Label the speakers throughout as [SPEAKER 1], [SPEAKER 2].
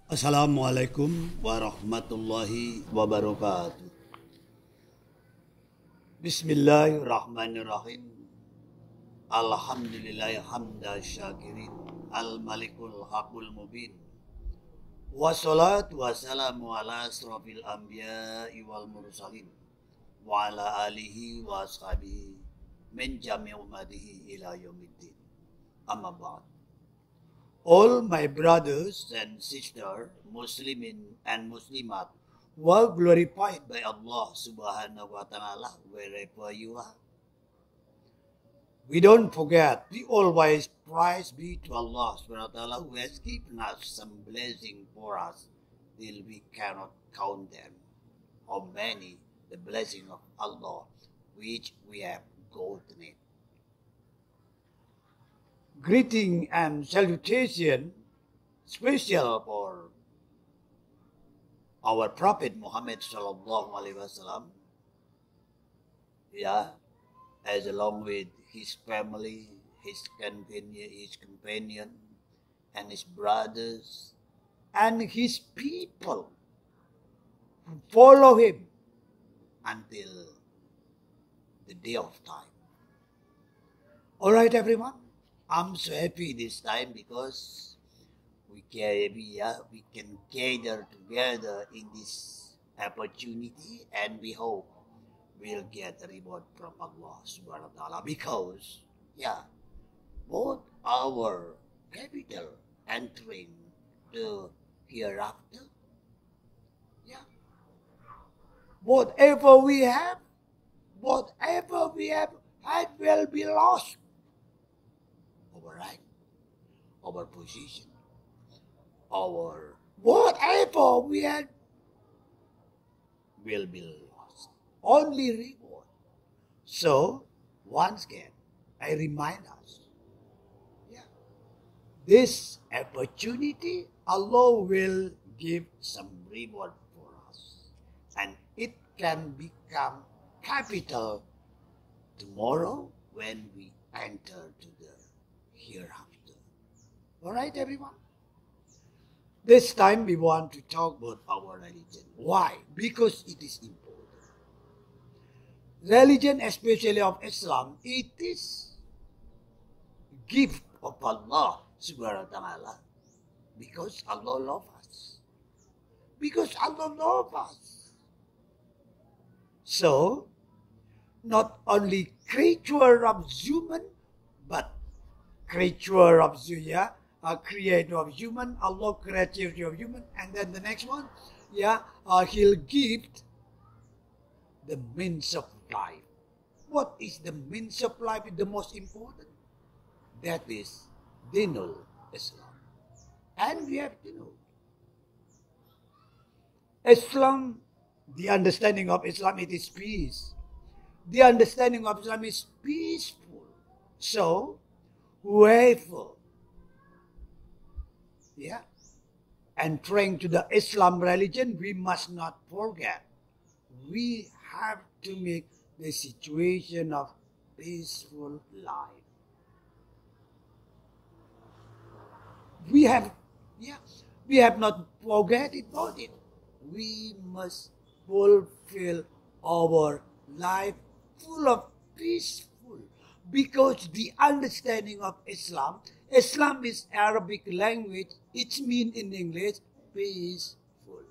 [SPEAKER 1] Assalamualaikum warahmatullahi wabarakatuh. Bismillahirrahmanirrahim. Alhamdulillahi hamda syakirin. Al-malikul haqul mubin. Wassalatu wassalamu ala asrafil anbiya'i wal mursalin. Wa ala alihi wa ashabihi min jami' ummatihi ila yaumiddin. Amma ba'd. All my brothers and sisters, Muslimin and Muslimat, were glorified by Allah subhanahu wa ta'ala wherever you are. We don't forget, we always praise be to Allah subhanahu wa ta'ala who has given us some blessing for us till we cannot count them. How many the blessing of Allah which we have gotten it. Greeting and salutation special for our Prophet Muhammad sallallahu alaihi wasallam, as along with his family, his companion, and his brothers, and his people who follow him until the day of time. All right, everyone. I'm so happy this time because we can gather together in this opportunity, and we hope we'll get a reward from Allah subhanahu wa ta'ala because both our capital entering the hereafter, whatever we have had will be lost. Our rank, our position, our whatever we had will be lost. Only reward. So, once again, I remind us, this opportunity, Allah will give some reward for us. And it can become capital tomorrow when we enter to the hereafter. All right, everyone? This time we want to talk about our religion. Why? Because it is important. Religion, especially of Islam, it is gift of Allah subhanahu wa ta'ala because Allah loves us. Because Allah loves us. So, not only creature of human, but creature of a creator of human, Allah creator of human, and then the next one, He'll give the means of life. What is the means of life? The most important? That is Dinul Islam. And we have to know. Islam, the understanding of Islam, it is peace. The understanding of Islam is peaceful. So, whoever entering to the Islam religion, we must not forget, we have to make the situation of peaceful life. We have not forget about it. We must fulfill our life full of peaceful. Because the understanding of Islam is Arabic language. It means in English, peaceful.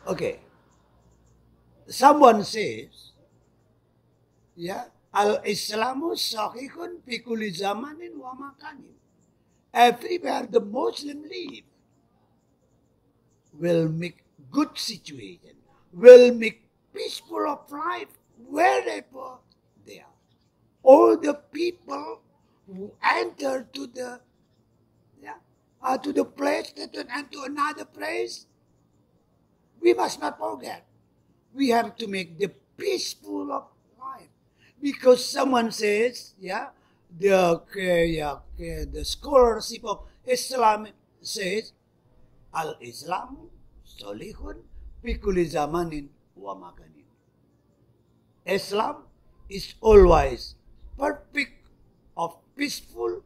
[SPEAKER 1] Okay. Someone says, Al-Islamu sahihun fi kulli zamanin wa makanin. Everywhere the Muslim live will make good situation, will make peaceful of life wherever they are. All the people who enter to the place and to another place, we must not forget. We have to make the peaceful of life. Because someone says, the scholarship of Islam says, Al-Islamu solihun fi kulli zamanin wa makanin. Islam is always perfect of peaceful,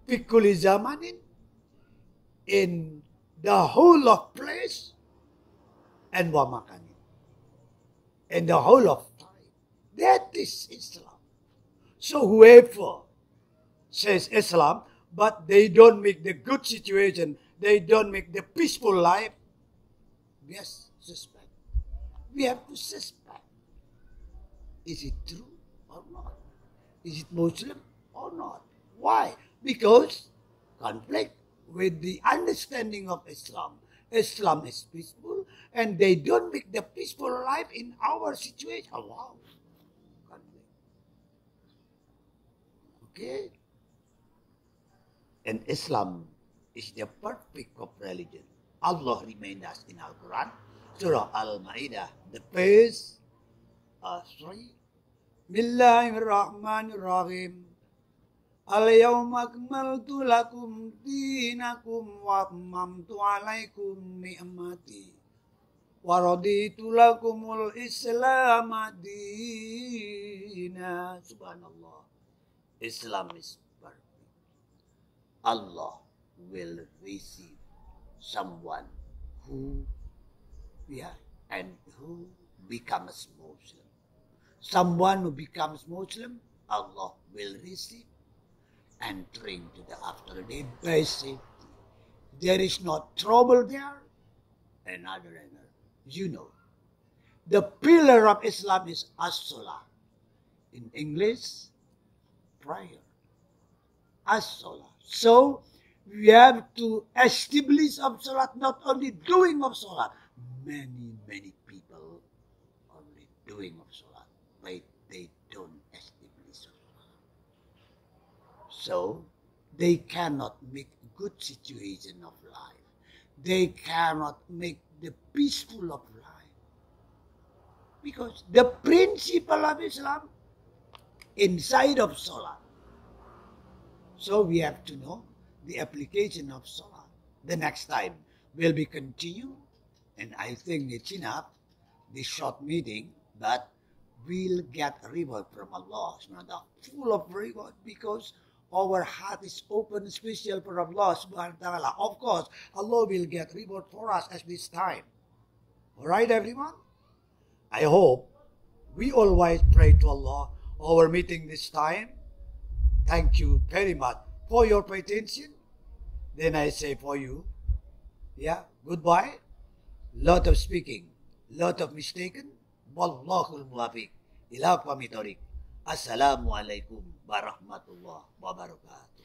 [SPEAKER 1] pikuli zamanin, in the whole of place and wamakanin, in the whole of time. That is Islam. So whoever says Islam, but they don't make the good situation, they don't make the peaceful life, yes, suspect. We have to suspect. Is it true or not? Is it Muslim or not? Why? Because conflict with the understanding of Islam. Islam is peaceful and they don't make the peaceful life in our situation. Oh, wow. Conflict. Okay? And Islam is the perfect of religion. Allah reminds us in Al-Quran, Surah Al-Ma'idah, the verse 3. Bismillahirrahmanirrahim. Al-yawma akmaltu lakum dinakum wa atmamtu alaikum ni'mati wa raditu lakumul Islam dina. Subhanallah. Islam is perfect. Allah will receive someone who becomes Muslim. Someone who becomes Muslim, Allah will receive and bring to the afterlife by safety. There is no trouble there. Another. You know, the pillar of Islam is as-salah. In English, prayer. As-salah. So, we have to establish of salat, not only doing of salat. Many people only doing of salat, but they don't establish of salat. So, they cannot make good situation of life. They cannot make the peaceful of life. Because the principle of Islam inside of salat. So, we have to know the application of salah. The next time will be continue, and I think it's enough, this short meeting, but we'll get reward from Allah, full of reward, because our heart is open, special for Allah subhanahu wa ta'ala. Of course, Allah will get reward for us at this time. Alright, everyone? I hope we always pray to Allah. Our meeting this time. Thank you very much for your attention. Then I say for you, goodbye. Lot of speaking, lot of mistaken. Wallahul muwafiq ila aqwamit thoriq. Assalamualaikum warahmatullahi wabarakatuh.